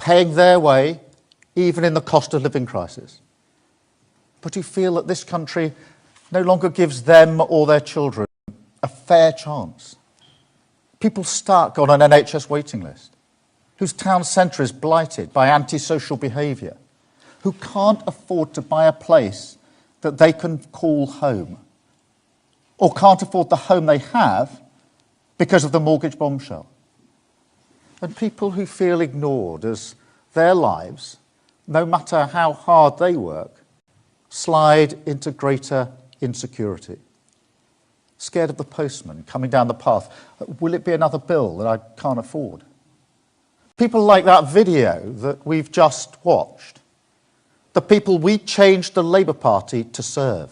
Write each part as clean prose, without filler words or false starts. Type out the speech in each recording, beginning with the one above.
paying their way even in the cost of living crisis, but who feel that this country no longer gives them or their children a fair chance. People stuck on an NHS waiting list, whose town centre is blighted by antisocial behaviour, who can't afford to buy a place that they can call home, or can't afford the home they have because of the mortgage bombshell. And people who feel ignored as their lives, no matter how hard they work, slide into greater insecurity. Scared of the postman coming down the path. Will it be another bill that I can't afford? People like that video that we've just watched. The people we changed the Labour Party to serve.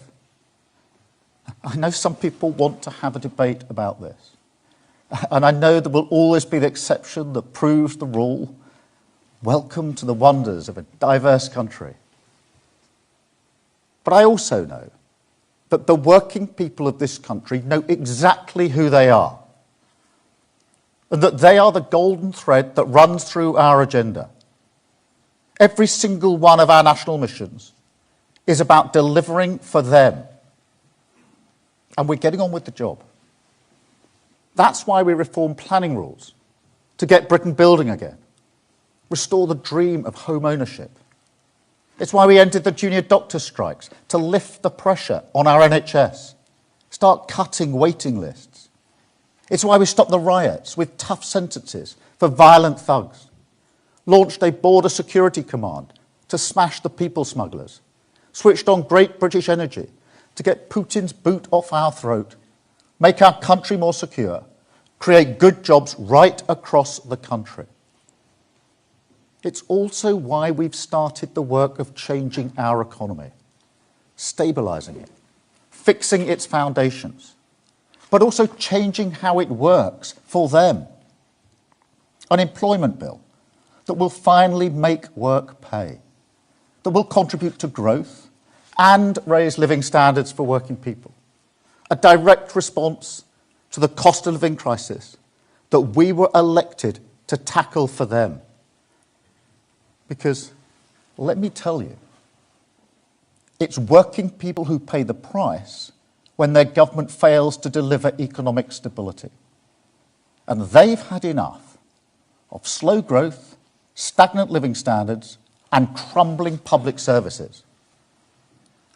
I know some people want to have a debate about this. And I know there will always be the exception that proves the rule. Welcome to the wonders of a diverse country. But I also know that the working people of this country know exactly who they are, and that they are the golden thread that runs through our agenda. Every single one of our national missions is about delivering for them. And we're getting on with the job. That's why we reform planning rules, to get Britain building again, restore the dream of home ownership. It's why we ended the junior doctor strikes, to lift the pressure on our NHS, start cutting waiting lists. It's why we stopped the riots with tough sentences for violent thugs, launched a border security command to smash the people smugglers, switched on Great British Energy to get Putin's boot off our throat, make our country more secure, create good jobs right across the country. It's also why we've started the work of changing our economy, stabilising it, fixing its foundations, but also changing how it works for them. An employment bill that will finally make work pay, that will contribute to growth and raise living standards for working people. A direct response to the cost of living crisis that we were elected to tackle for them. Because, let me tell you, it's working people who pay the price when their government fails to deliver economic stability. And they've had enough of slow growth, stagnant living standards, and crumbling public services.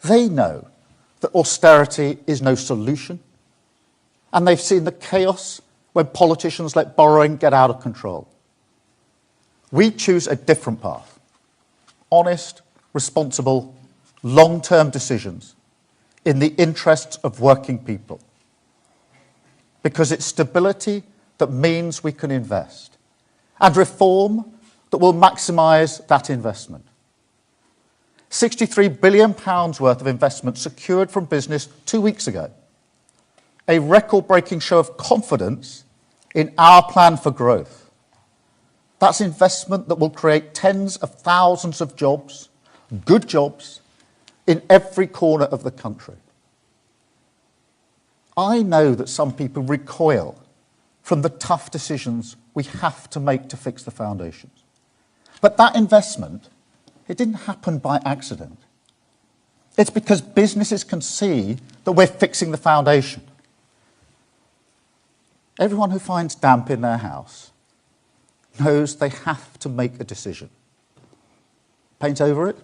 They know that austerity is no solution, and they've seen the chaos when politicians let borrowing get out of control. We choose a different path. Honest, responsible, long-term decisions in the interests of working people. Because it's stability that means we can invest, and reform that will maximise that investment. £63 billion worth of investment secured from business 2 weeks ago. A record-breaking show of confidence in our plan for growth. That's investment that will create tens of thousands of jobs, good jobs, in every corner of the country. I know that some people recoil from the tough decisions we have to make to fix the foundations. But that investment, it didn't happen by accident. It's because businesses can see that we're fixing the foundation. Everyone who finds damp in their house knows they have to make a decision. Paint over it,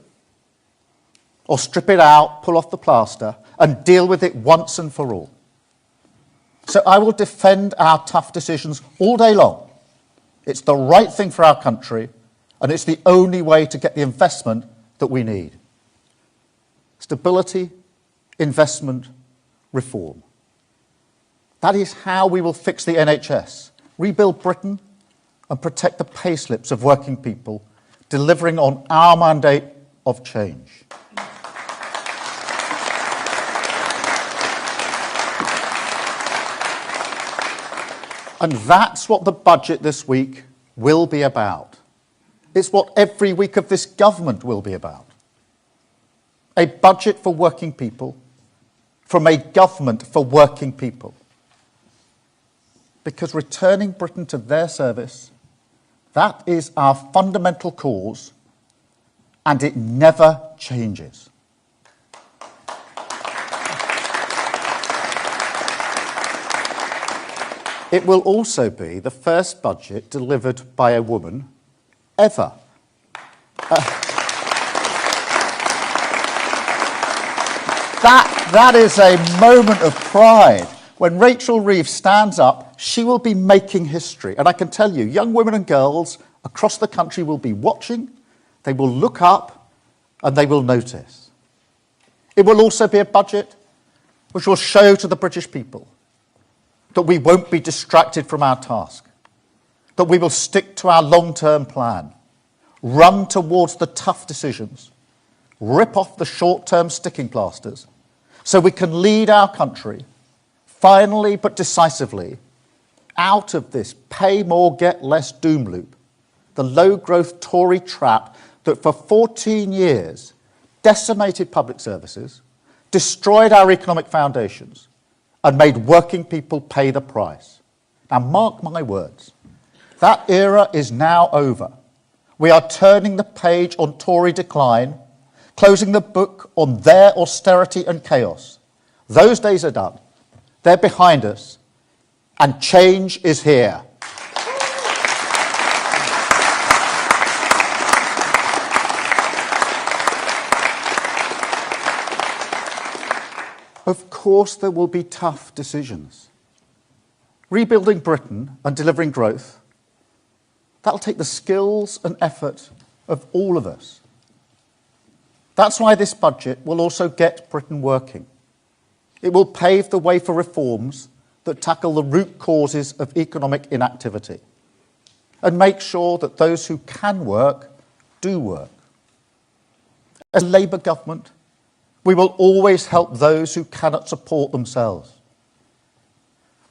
or strip it out, pull off the plaster, and deal with it once and for all. So I will defend our tough decisions all day long. It's the right thing for our country, and it's the only way to get the investment that we need. Stability, investment, reform. That is how we will fix the NHS, rebuild Britain, and protect the payslips of working people, delivering on our mandate of change. And that's what the budget this week will be about. It's what every week of this government will be about. A budget for working people, from a government for working people. Because returning Britain to their service That is our fundamental cause, and it never changes. It will also be the first budget delivered by a woman ever. That is a moment of pride. When Rachel Reeves stands up, she will be making history. And I can tell you, young women and girls across the country will be watching, they will look up, and they will notice. It will also be a budget which will show to the British people that we won't be distracted from our task, that we will stick to our long-term plan, run towards the tough decisions, rip off the short-term sticking plasters, so we can lead our country, finally but decisively, out of this pay more, get less doom loop, the low-growth Tory trap that for 14 years decimated public services, destroyed our economic foundations, and made working people pay the price. Now, mark my words, that era is now over. We are turning the page on Tory decline, closing the book on their austerity and chaos. Those days are done. They're behind us, and change is here. Of course there will be tough decisions. Rebuilding Britain and delivering growth, that'll take the skills and effort of all of us. That's why this budget will also get Britain working. It will pave the way for reforms that tackle the root causes of economic inactivity and make sure that those who can work do work. As a Labour government, we will always help those who cannot support themselves.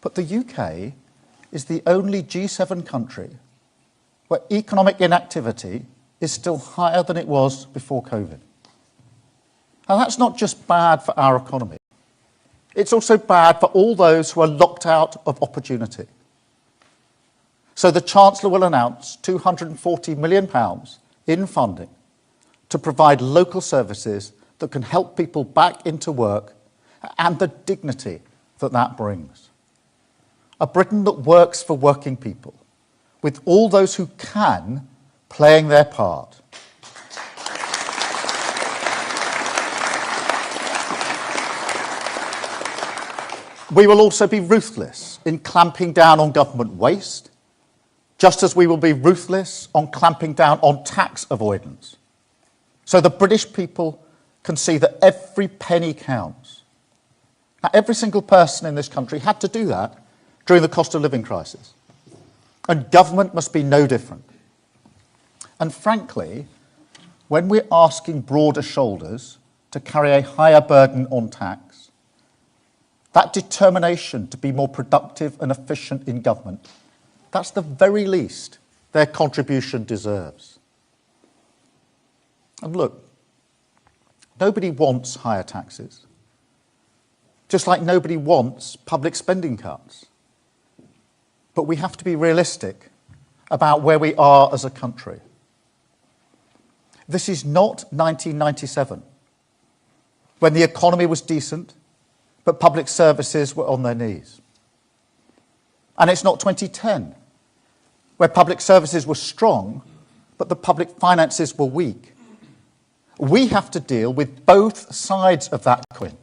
But the UK is the only G7 country where economic inactivity is still higher than it was before COVID. And that's not just bad for our economy. It's also bad for all those who are locked out of opportunity. So the Chancellor will announce £240 million in funding to provide local services that can help people back into work and the dignity that that brings. A Britain that works for working people, with all those who can playing their part. We will also be ruthless in clamping down on government waste, just as we will be ruthless on clamping down on tax avoidance. So the British people can see that every penny counts. Now, every single person in this country had to do that during the cost of living crisis. And government must be no different. And frankly, when we're asking broader shoulders to carry a higher burden on tax, that determination to be more productive and efficient in government, that's the very least their contribution deserves. And look, nobody wants higher taxes, just like nobody wants public spending cuts. But we have to be realistic about where we are as a country. This is not 1997, when the economy was decent, but public services were on their knees. And it's not 2010, where public services were strong, but the public finances were weak. We have to deal with both sides of that coin.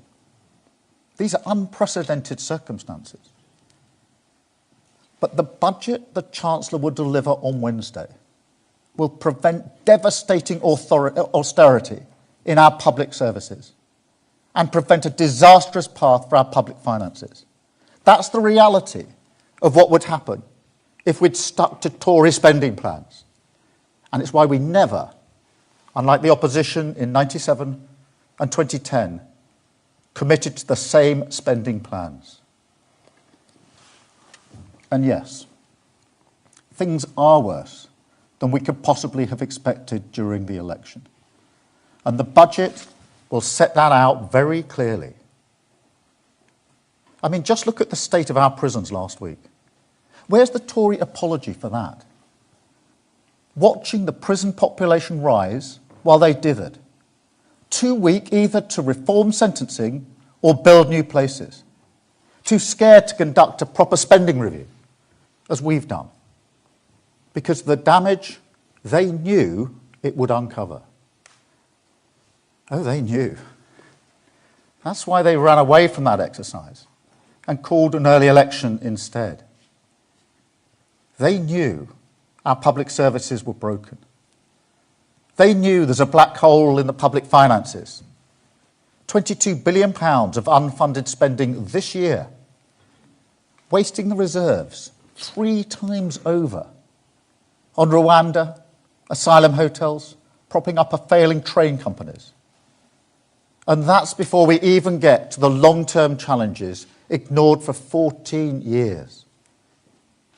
These are unprecedented circumstances. But the budget the Chancellor will deliver on Wednesday will prevent devastating austerity in our public services and prevent a disastrous path for our public finances. That's the reality of what would happen if we'd stuck to Tory spending plans. And it's why we never, unlike the opposition in 97 and 2010, committed to the same spending plans. And yes, things are worse than we could possibly have expected during the election. And the budget will set that out very clearly. I mean, just look at the state of our prisons last week. Where's the Tory apology for that? watching the prison population rise while they dithered, too weak either to reform sentencing or build new places, too scared to conduct a proper spending review, as we've done, because the damage they knew it would uncover. Oh, they knew. That's why they ran away from that exercise and called an early election instead. They knew our public services were broken. They knew there's a black hole in the public finances. £22 billion of unfunded spending this year, wasting the reserves 3 times over on Rwanda, asylum hotels, propping up failing train companies. And that's before we even get to the long-term challenges ignored for 14 years.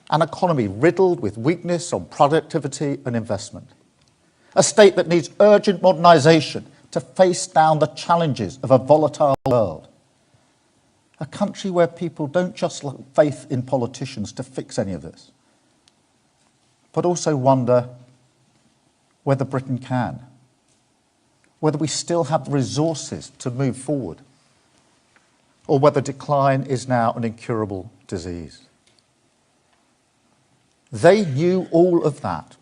An economy riddled with weakness on productivity and investment. A state that needs urgent modernisation to face down the challenges of a volatile world. A country where people don't just lack faith in politicians to fix any of this, but also wonder whether Britain can, whether we still have the resources to move forward, or whether decline is now an incurable disease. They knew all of that,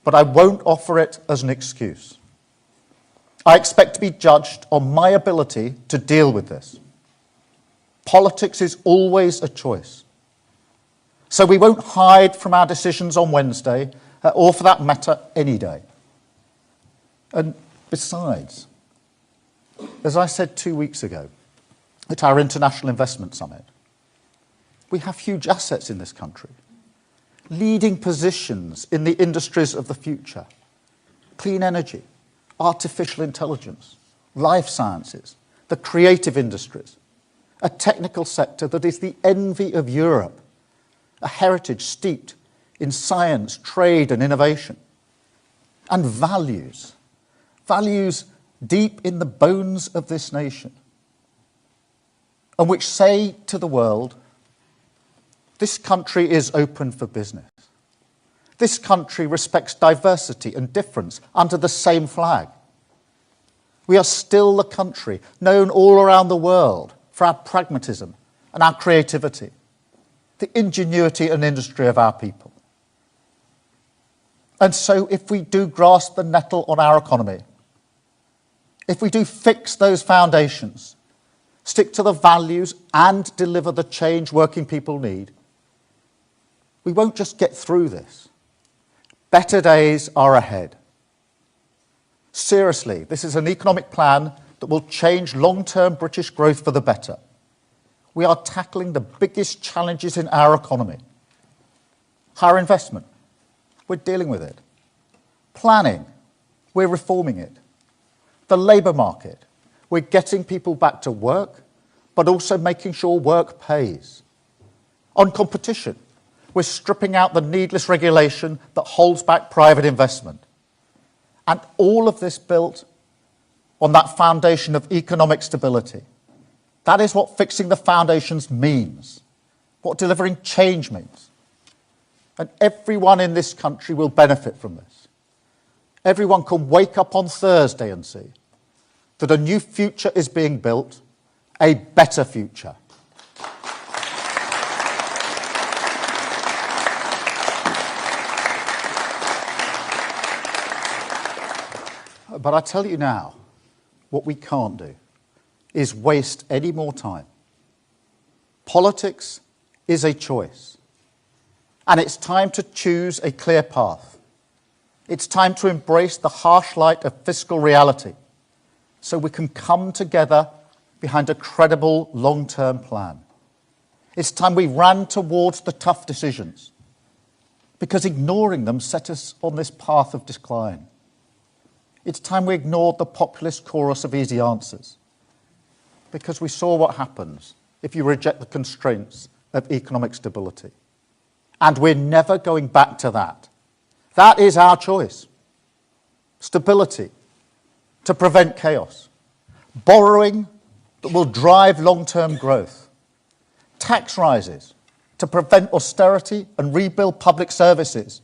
but I won't offer it as an excuse. I expect to be judged on my ability to deal with this. Politics is always a choice. So we won't hide from our decisions on Wednesday, or for that matter, any day. And besides, as I said 2 weeks ago at our International Investment Summit, we have huge assets in this country, leading positions in the industries of the future, clean energy, artificial intelligence, life sciences, the creative industries, a technical sector that is the envy of Europe, a heritage steeped in science, trade and innovation, and values deep in the bones of this nation, and which say to the world, this country is open for business. This country respects diversity and difference under the same flag. We are still the country known all around the world for our pragmatism and our creativity, the ingenuity and industry of our people. And so if we do grasp the nettle on our economy, if we do fix those foundations, stick to the values and deliver the change working people need, we won't just get through this. Better days are ahead. Seriously, this is an economic plan that will change long-term British growth for the better. We are tackling the biggest challenges in our economy. Higher investment, we're dealing with it. Planning, we're reforming it. The labour market, we're getting people back to work, but also making sure work pays. On competition, we're stripping out the needless regulation that holds back private investment. And all of this built on that foundation of economic stability. That is what fixing the foundations means, what delivering change means. And everyone in this country will benefit from this. Everyone can wake up on Thursday and see that a new future is being built, a better future. But I tell you now, what we can't do is waste any more time. Politics is a choice, and it's time to choose a clear path. It's time to embrace the harsh light of fiscal reality so we can come together behind a credible long-term plan. It's time we ran towards the tough decisions, because ignoring them set us on this path of decline. It's time we ignored the populist chorus of easy answers, because we saw what happens if you reject the constraints of economic stability. And we're never going back to that. That is our choice. Stability to prevent chaos. Borrowing that will drive long-term growth. Tax rises to prevent austerity and rebuild public services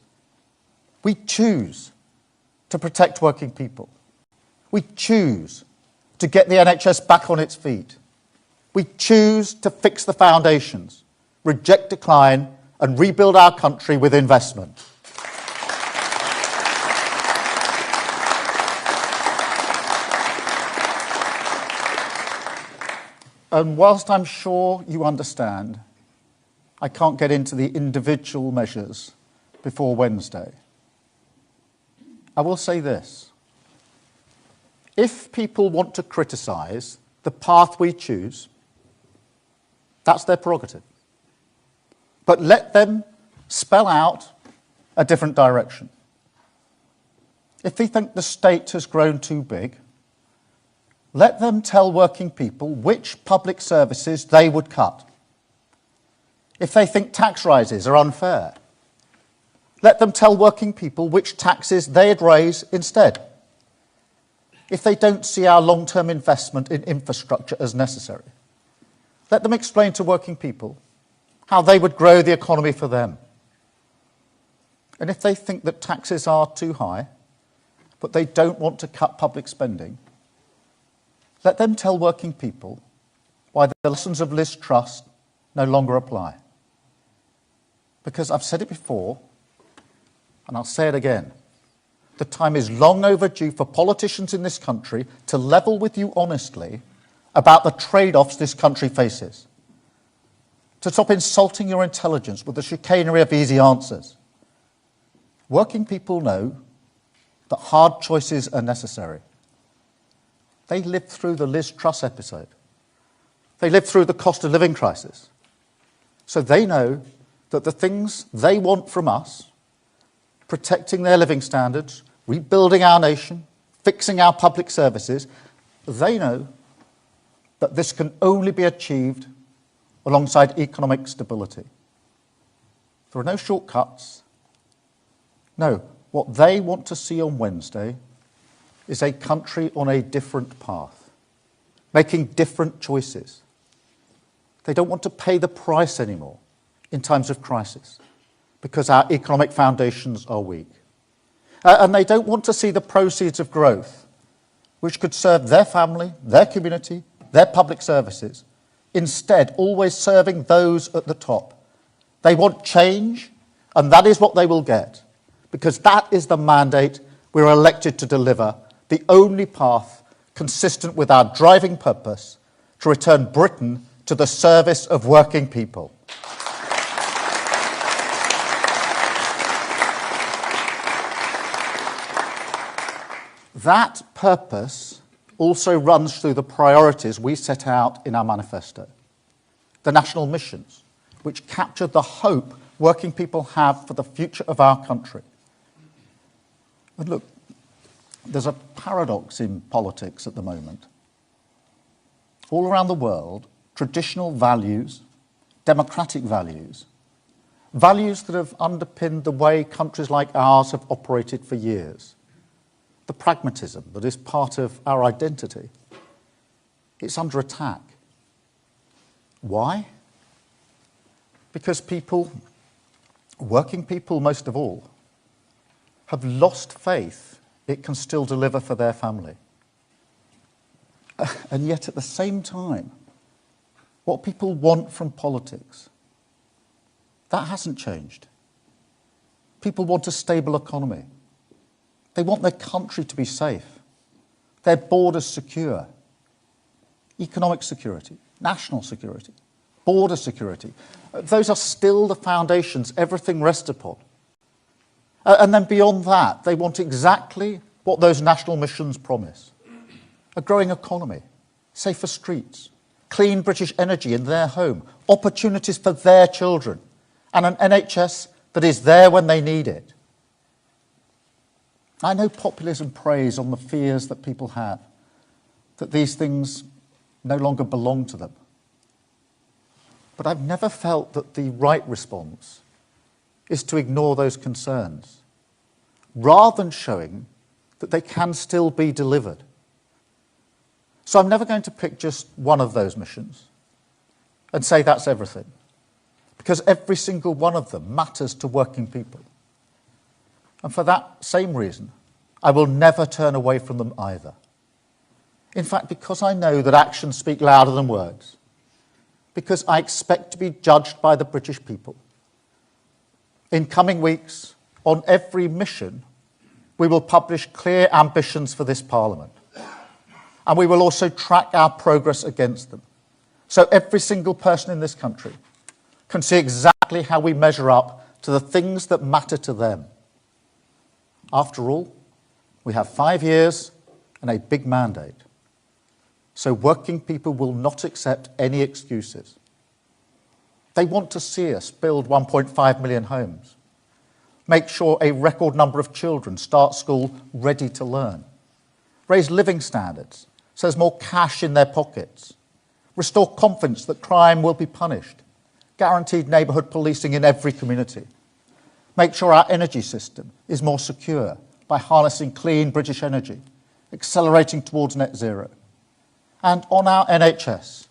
We choose to protect working people. We choose to get the NHS back on its feet. We choose to fix the foundations, reject decline, and rebuild our country with investment. And whilst I'm sure you understand, I can't get into the individual measures before Wednesday, I will say this. If people want to criticise the path we choose, that's their prerogative. But let them spell out a different direction. If they think the state has grown too big, let them tell working people which public services they would cut. If they think tax rises are unfair, let them tell working people which taxes they'd raise instead. If they don't see our long-term investment in infrastructure as necessary, let them explain to working people how they would grow the economy for them. And if they think that taxes are too high, but they don't want to cut public spending, let them tell working people why the lessons of Liz Truss no longer apply. Because I've said it before, and I'll say it again, the time is long overdue for politicians in this country to level with you honestly about the trade-offs this country faces. To stop insulting your intelligence with the chicanery of easy answers. Working people know that hard choices are necessary. They lived through the Liz Truss episode. They lived through the cost of living crisis. So they know that the things they want from us, protecting their living standards, rebuilding our nation, fixing our public services, they know that this can only be achieved alongside economic stability. There are no shortcuts. No, what they want to see on Wednesday is a country on a different path, making different choices. They don't want to pay the price anymore in times of crisis because our economic foundations are weak. And they don't want to see the proceeds of growth, which could serve their family, their community, their public services, instead always serving those at the top. They want change, and that is what they will get, because that is the mandate we're elected to deliver, the only path consistent with our driving purpose to return Britain to the service of working people. That purpose also runs through the priorities we set out in our manifesto. The national missions, which capture the hope working people have for the future of our country. And look, there's a paradox in politics at the moment. All around the world, traditional values, democratic values, values that have underpinned the way countries like ours have operated for years, the pragmatism that is part of our identity, it's under attack. Why? Because people, working people most of all, have lost faith it can still deliver for their family. And yet at the same time, what people want from politics, that hasn't changed. People want a stable economy. They want their country to be safe, their borders secure, economic security, national security, border security. Those are still the foundations everything rests upon. And then beyond that, they want exactly what those national missions promise. A growing economy, safer streets, clean British energy in their home, opportunities for their children, and an NHS that is there when they need it. I know populism preys on the fears that people have, that these things no longer belong to them. But I've never felt that the right response is to ignore those concerns, rather than showing that they can still be delivered. So I'm never going to pick just one of those missions and say that's everything, because every single one of them matters to working people. And for that same reason, I will never turn away from them either. In fact, because I know that actions speak louder than words, because I expect to be judged by the British people. In coming weeks, on every mission, we will publish clear ambitions for this Parliament. And we will also track our progress against them. So every single person in this country can see exactly how we measure up to the things that matter to them. After all, we have 5 years and a big mandate. So working people will not accept any excuses. They want to see us build 1.5 million homes, make sure a record number of children start school ready to learn, raise living standards so there's more cash in their pockets, restore confidence that crime will be punished, guaranteed neighbourhood policing in every community, make sure our energy system is more secure by harnessing clean British energy, accelerating towards net zero. And on our NHS,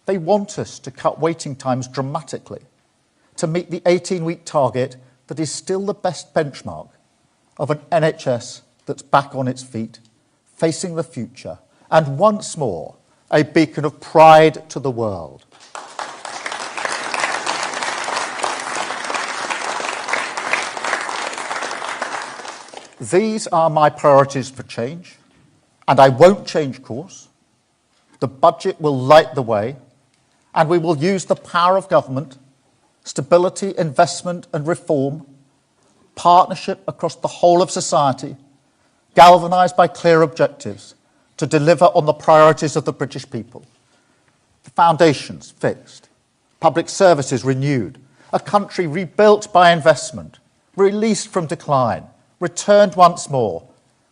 they want us to cut waiting times dramatically to meet the 18-week target that is still the best benchmark of an NHS that's back on its feet, facing the future, and once more, a beacon of pride to the world. These are my priorities for change, and I won't change course. The budget will light the way, and we will use the power of government, stability, investment and reform, partnership across the whole of society, galvanised by clear objectives, to deliver on the priorities of the British people. The foundations fixed, public services renewed, a country rebuilt by investment, released from decline, returned once more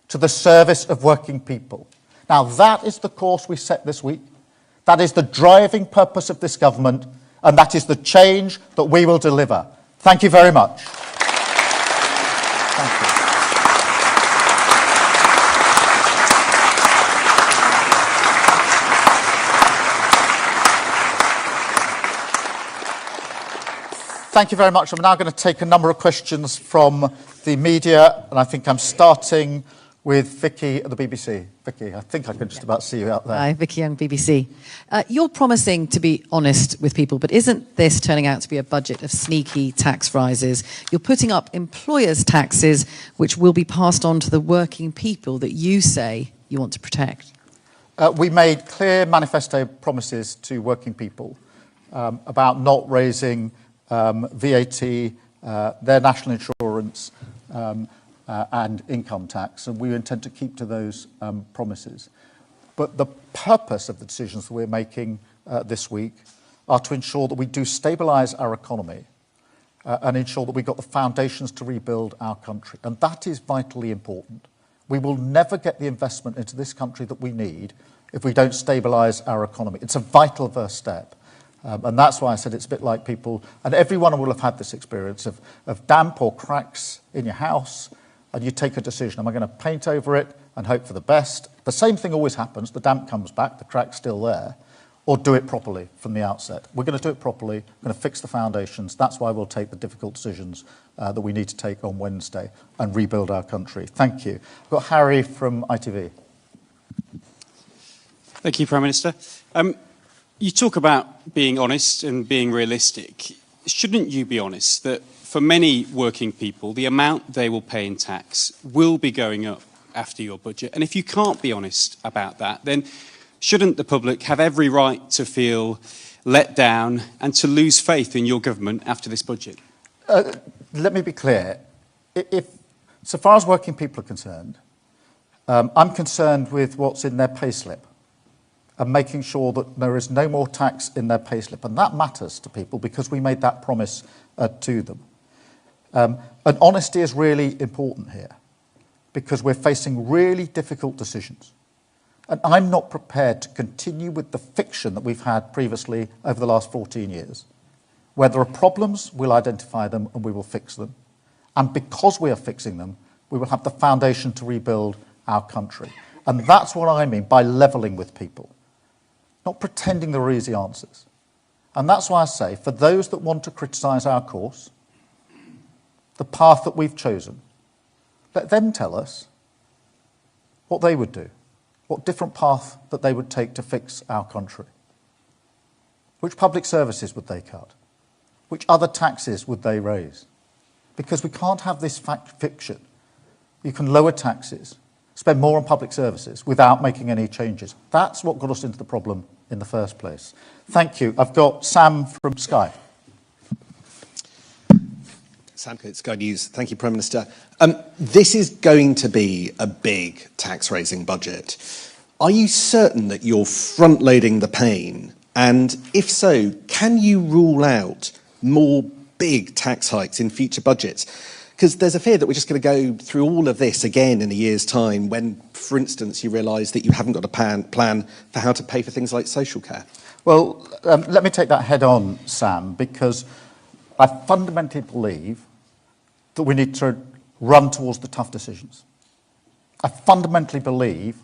to the service of working people. Now that is the course we set this week. That is the driving purpose of this government, and that is the change that we will deliver. Thank you very much. Thank you. Thank you very much. I'm now going to take a number of questions from the media, and I think I'm starting with Vicky at the BBC. Vicky, I think I can just about see you out there. Hi, Vicky Young, BBC. You're promising to be honest with people, but isn't this turning out to be a budget of sneaky tax rises? You're putting up employers' taxes, which will be passed on to the working people that you say you want to protect. We made clear manifesto promises to working people about not raising VAT, their national insurance, and income tax, and we intend to keep to those promises. But the purpose of the decisions that we're making this week are to ensure that we do stabilise our economy and ensure that we've got the foundations to rebuild our country. And that is vitally important. We will never get the investment into this country that we need if we don't stabilise our economy. It's a vital first step. And that's why I said it's a bit like people, and everyone will have had this experience of damp or cracks in your house, and you take a decision. Am I going to paint over it and hope for the best? The same thing always happens. The damp comes back, the crack's still there. Or do it properly from the outset. We're going to do it properly. We're going to fix the foundations. That's why we'll take the difficult decisions that we need to take on Wednesday and rebuild our country. Thank you. I've got Harry from ITV. Thank you, Prime Minister. You talk about being honest and being realistic. Shouldn't you be honest that for many working people, the amount they will pay in tax will be going up after your budget? And if you can't be honest about that, then shouldn't the public have every right to feel let down and to lose faith in your government after this budget? Let me be clear. So far as working people are concerned, I'm concerned with what's in their payslip and making sure that there is no more tax in their payslip. And that matters to people because we made that promise to them. And honesty is really important here because we're facing really difficult decisions. And I'm not prepared to continue with the fiction that we've had previously over the last 14 years. Where there are problems, we'll identify them and we will fix them. And because we are fixing them, we will have the foundation to rebuild our country. And that's what I mean by levelling with people. Not pretending there are easy answers. And that's why I say, for those that want to criticise our course, the path that we've chosen Let them tell us what they would do, what different path that they would take to fix our country. Which public services would they cut? Which other taxes would they raise? Because we can't have this fiction. You can lower taxes, spend more on public services without making any changes. That's what got us into the problem in the first place. Thank you. I've got Sam from Sky. Sam Coates, Sky News. Thank you, Prime Minister. This is going to be a big tax-raising budget. Are you certain that you're front-loading the pain? And if so, can you rule out more big tax hikes in future budgets? Because there's a fear that we're just going to go through all of this again in a year's time when, for instance, you realise that you haven't got a plan for how to pay for things like social care. Well, let me take that head on, Sam, because I fundamentally believe that we need to run towards the tough decisions. I fundamentally believe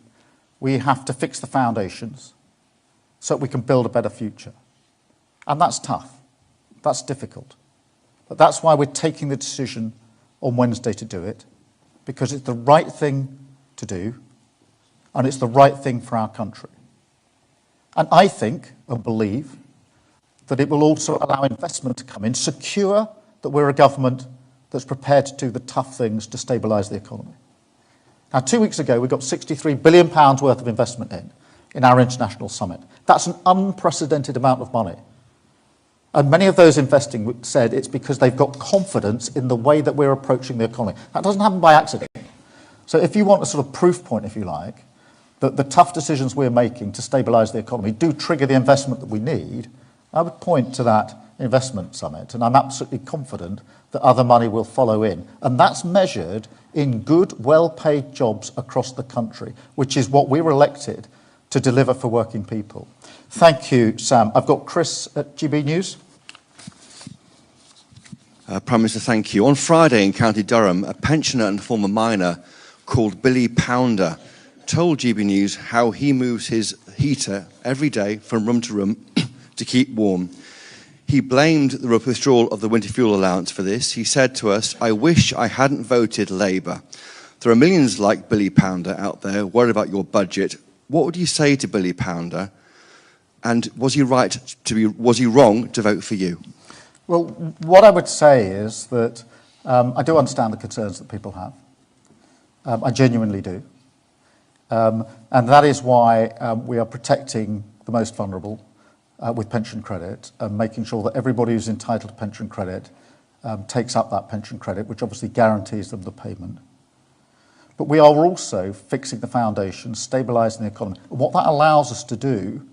we have to fix the foundations so that we can build a better future. And that's tough. That's difficult. But that's why we're taking the decision on Wednesday to do it, because it's the right thing to do, and it's the right thing for our country. And I think and believe that it will also allow investment to come in, secure that we're a government that's prepared to do the tough things to stabilise the economy. Now, 2 weeks ago, we got £63 billion worth of investment in our international summit. That's an unprecedented amount of money. And many of those investing said it's because they've got confidence in the way that we're approaching the economy. That doesn't happen by accident. So if you want a sort of proof point, if you like, that the tough decisions we're making to stabilise the economy do trigger the investment that we need, I would point to that investment summit. And I'm absolutely confident that other money will follow in. And that's measured in good, well-paid jobs across the country, which is what we were elected to deliver for working people. Thank you, Sam. I've got Chris at GB News. Prime Minister, thank you. On Friday in County Durham, a pensioner and former miner called Billy Pounder told GB News how he moves his heater every day from room to room to keep warm. He blamed the withdrawal of the winter fuel allowance for this. He said to us, "I wish I hadn't voted Labour. There are millions like Billy Pounder out there worried about your budget. What would you say to Billy Pounder? And was he wrong to vote for you?" Well, what I would say is that I do understand the concerns that people have. I genuinely do. And that is why we are protecting the most vulnerable with pension credit and making sure that everybody who's entitled to pension credit takes up that pension credit, which obviously guarantees them the payment. But we are also fixing the foundation, stabilising the economy. And what that allows us to do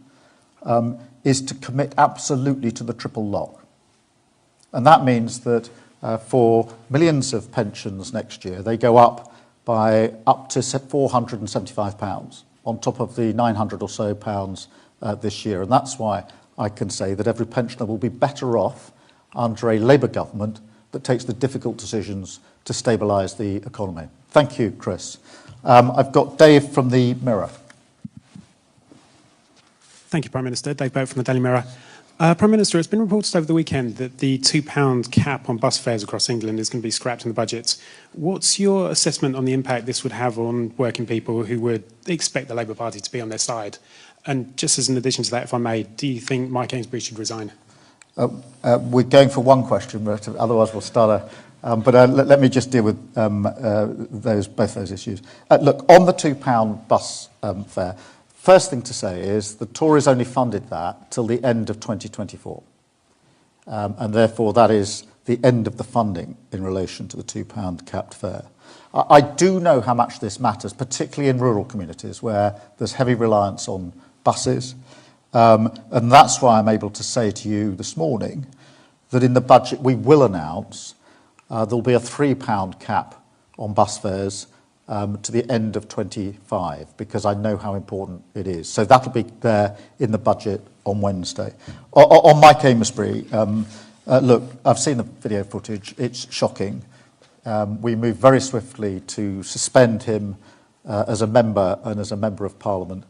is to commit absolutely to the triple lock. And that means that for millions of pensions next year, they go up by up to £475 on top of the £900 or so this year. And that's why I can say that every pensioner will be better off under a Labour government that takes the difficult decisions to stabilise the economy. Thank you, Chris. I've got Dave from the Mirror. Thank you, Prime Minister. Dave Boat from the Daily Mirror. Prime Minister, it's been reported over the weekend that the £2 cap on bus fares across England is going to be scrapped in the budget. What's your assessment on the impact this would have on working people who would expect the Labour Party to be on their side? And just as an addition to that, if I may, do you think Mike Ainsbury should resign? We're going for one question, but otherwise we'll start let me just deal with both those issues. Look, on the £2 bus fare, first thing to say is the Tories only funded that till the end of 2024. And therefore that is the end of the funding in relation to the £2 capped fare. I do know how much this matters, particularly in rural communities where there's heavy reliance on buses. And that's why I'm able to say to you this morning that in the budget we will announce there'll be a £3 cap on bus fares to the end of 25, because I know how important it is. So that'll be there in the budget on Wednesday. On Mike Amesbury, look, I've seen the video footage. It's shocking. We moved very swiftly to suspend him as a member and as a member of Parliament.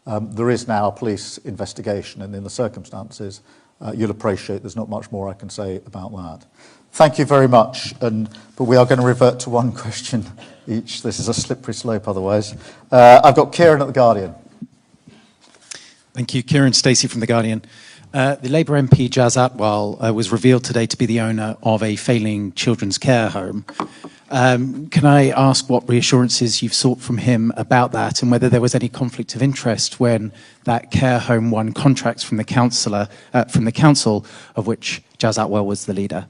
There is now a police investigation, and in the circumstances, you'll appreciate there's not much more I can say about that. Thank you very much. But we are going to revert to one question each. This is a slippery slope otherwise. I've got Kieran at The Guardian. Thank you. Kieran Stacey from The Guardian. The Labour MP Jaz Atwal was revealed today to be the owner of a failing children's care home. Can I ask what reassurances you've sought from him about that, and whether there was any conflict of interest when that care home won contracts from the council, of which Jaz Atwal was the leader?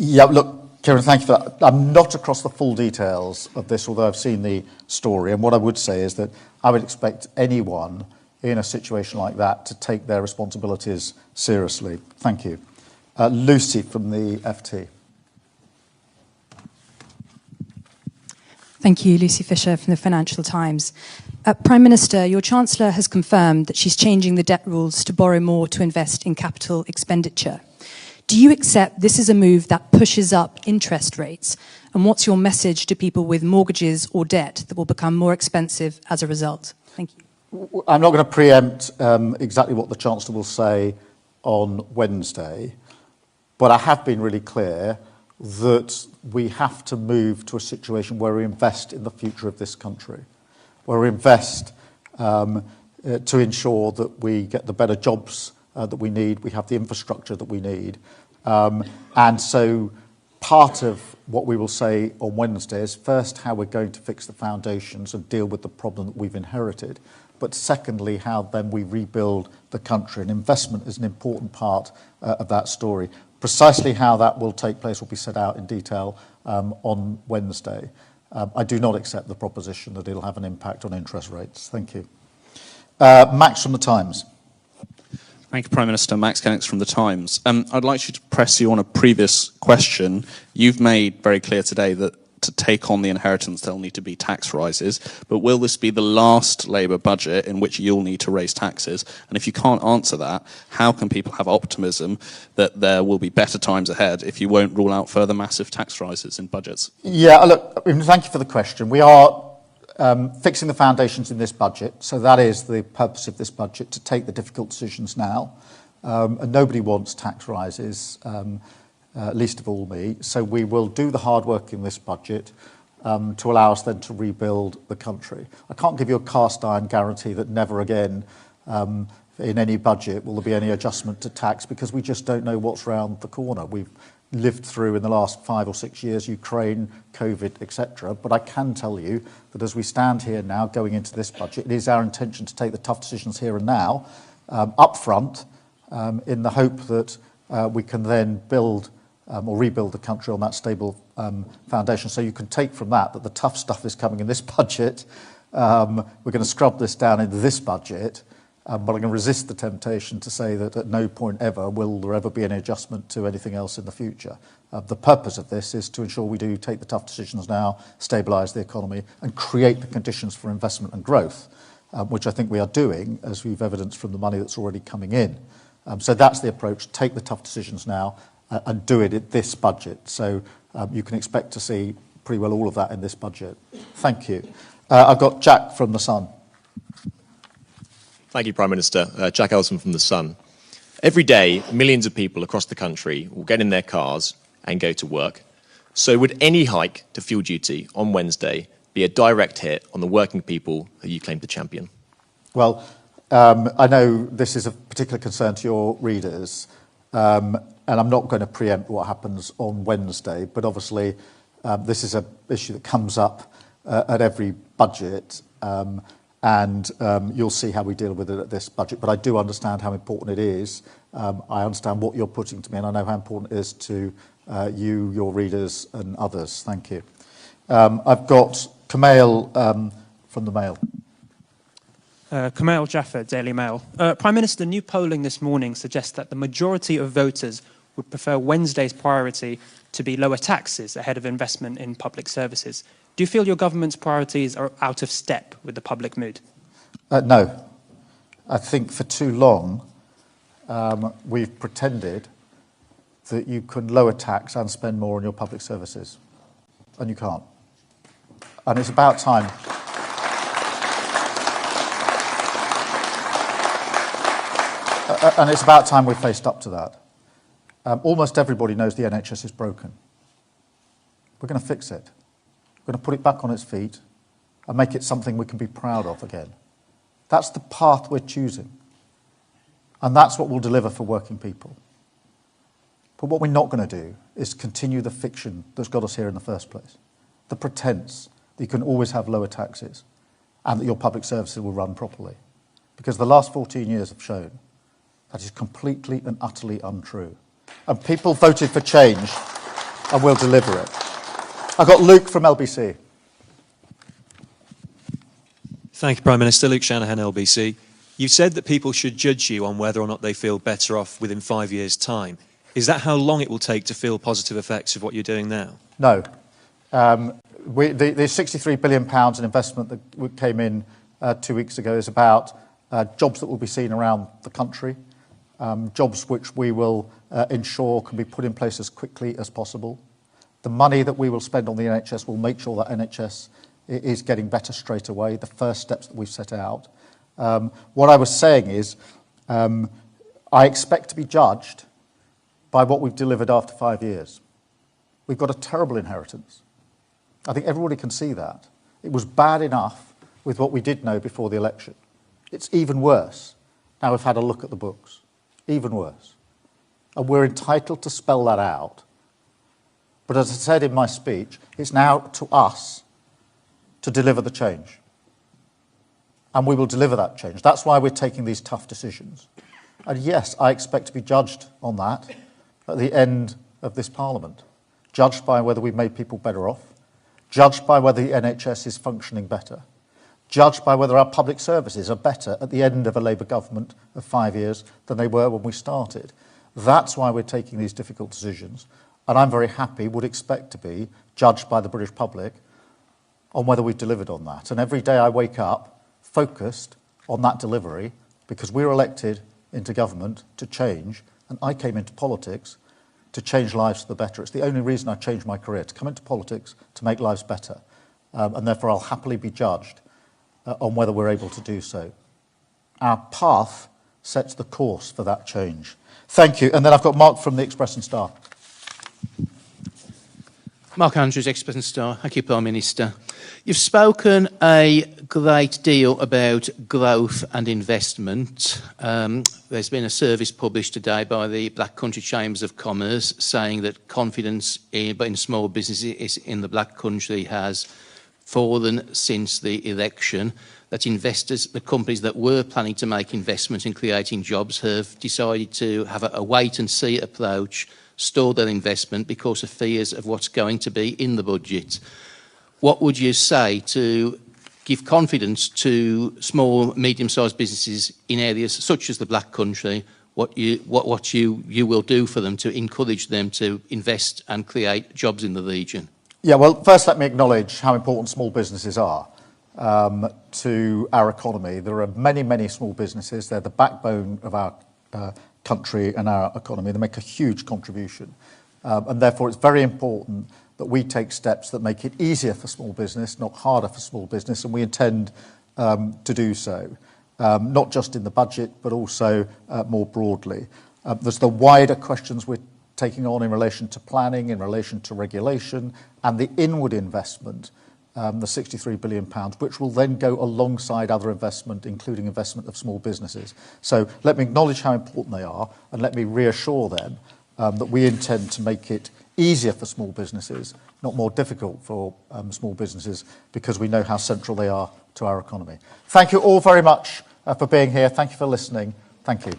Yeah, look, Kieran, thank you for that. I'm not across the full details of this, although I've seen the story. And what I would say is that I would expect anyone in a situation like that to take their responsibilities seriously. Thank you. Lucy from the FT. Thank you, Lucy Fisher from the Financial Times. Prime Minister, your Chancellor has confirmed that she's changing the debt rules to borrow more to invest in capital expenditure. Do you accept this is a move that pushes up interest rates? And what's your message to people with mortgages or debt that will become more expensive as a result? Thank you. I'm not going to preempt exactly what the Chancellor will say on Wednesday, but I have been really clear that we have to move to a situation where we invest in the future of this country, where we invest to ensure that we get the better jobs that we need, we have the infrastructure that we need. And so part of what we will say on Wednesday is first how we're going to fix the foundations and deal with the problem that we've inherited. But secondly, how then we rebuild the country. And investment is an important part of that story. Precisely how that will take place will be set out in detail on Wednesday. I do not accept the proposition that it'll have an impact on interest rates. Thank you. Max from The Times. Thank you, Prime Minister. Max Kennex from The Times. I'd like you to press you on a previous question. You've made very clear today that to take on the inheritance, there'll need to be tax rises. But will this be the last Labour budget in which you'll need to raise taxes? And if you can't answer that, how can people have optimism that there will be better times ahead if you won't rule out further massive tax rises in budgets? Yeah, look, thank you for the question. We are fixing the foundations in this budget. So that is the purpose of this budget, to take the difficult decisions now. And nobody wants tax rises. Least of all me. So we will do the hard work in this budget to allow us then to rebuild the country. I can't give you a cast iron guarantee that never again in any budget will there be any adjustment to tax, because we just don't know what's round the corner. We've lived through in the last 5 or 6 years Ukraine, COVID, etc. But I can tell you that as we stand here now going into this budget, it is our intention to take the tough decisions here and now up front in the hope that we can then build or rebuild the country on that stable foundation. So you can take from that the tough stuff is coming in this budget. We're going to scrub this down into this budget, but I'm going to resist the temptation to say that at no point ever will there ever be any adjustment to anything else in the future. The purpose of this is to ensure we do take the tough decisions now, stabilise the economy and create the conditions for investment and growth, which I think we are doing, as we've evidenced from the money that's already coming in. So that's the approach, take the tough decisions now, and do it at this budget. So you can expect to see pretty well all of that in this budget. Thank you. I've got Jack from The Sun. Thank you, Prime Minister. Jack Ellison from The Sun. Every day, millions of people across the country will get in their cars and go to work. So would any hike to fuel duty on Wednesday be a direct hit on the working people that you claim to champion? Well, I know this is of particular concern to your readers. And I'm not going to preempt what happens on Wednesday, but obviously this is an issue that comes up at every budget, and you'll see how we deal with it at this budget. But I do understand how important it is. I understand what you're putting to me, and I know how important it is to you, your readers, and others. Thank you. I've got Kamal from the Mail. Kamal Jaffer, Daily Mail. Prime Minister, new polling this morning suggests that the majority of voters would prefer Wednesday's priority to be lower taxes ahead of investment in public services. Do you feel your government's priorities are out of step with the public mood? No. I think for too long we've pretended that you can lower tax and spend more on your public services, and you can't. And it's about time. And it's about time we faced up to that. almost everybody knows the NHS is broken. We're going to fix it. We're going to put it back on its feet and make it something we can be proud of again. That's the path we're choosing. And that's what we'll deliver for working people. But what we're not going to do is continue the fiction that's got us here in the first place. The pretense that you can always have lower taxes and that your public services will run properly. Because the last 14 years have shown that is completely and utterly untrue. And people voted for change and will deliver it. I've got Luke from LBC. Thank you, Prime Minister. Luke Shanahan, LBC. You've said that people should judge you on whether or not they feel better off within 5 years' time. Is that how long it will take to feel positive effects of what you're doing now? No. The £63 billion in investment that came in 2 weeks ago is about jobs that will be seen around the country, jobs which we will ensure can be put in place as quickly as possible. The money that we will spend on the NHS will make sure that NHS is getting better straight away, the first steps that we've set out. What I was saying is I expect to be judged by what we've delivered after 5 years. We've got a terrible inheritance. I think everybody can see that. It was bad enough with what we did know before the election. It's even worse now we've had a look at the books. Even worse. And we're entitled to spell that out. But as I said in my speech, it's now to us to deliver the change. And we will deliver that change. That's why we're taking these tough decisions. And yes, I expect to be judged on that at the end of this Parliament. Judged by whether we've made people better off. Judged by whether the NHS is functioning better. Judged by whether our public services are better at the end of a Labour government of 5 years than they were when we started. That's why we're taking these difficult decisions. And I'm very happy, would expect to be, judged by the British public on whether we've delivered on that. And every day I wake up focused on that delivery because we were elected into government to change, and I came into politics to change lives for the better. It's the only reason I changed my career, to come into politics to make lives better. And therefore I'll happily be judged on whether we're able to do so. Our path sets the course for that change. Thank you. And then I've got Mark from the Express and Star. Mark Andrews, Express and Star. Thank you, Prime Minister. You've spoken a great deal about growth and investment. There's been a service published today by the Black Country Chambers of Commerce saying that confidence in small businesses in the Black Country has fallen since the election, that investors, the companies that were planning to make investment in creating jobs have decided to have a wait-and-see approach, store their investment because of fears of what's going to be in the budget. What would you say to give confidence to small, medium-sized businesses in areas such as the Black Country, what you will do for them to encourage them to invest and create jobs in the region? Yeah, well, first let me acknowledge how important small businesses are to our economy. There are many, many small businesses. They're the backbone of our country and our economy. They make a huge contribution. And therefore, it's very important that we take steps that make it easier for small business, not harder for small business, and we intend to do so, not just in the budget, but also more broadly. There's the wider questions we're taking on in relation to planning, in relation to regulation, and the inward investment, the £63 billion, which will then go alongside other investment, including investment of small businesses. So let me acknowledge how important they are, and let me reassure them that we intend to make it easier for small businesses, not more difficult for small businesses, because we know how central they are to our economy. Thank you all very much for being here. Thank you for listening. Thank you.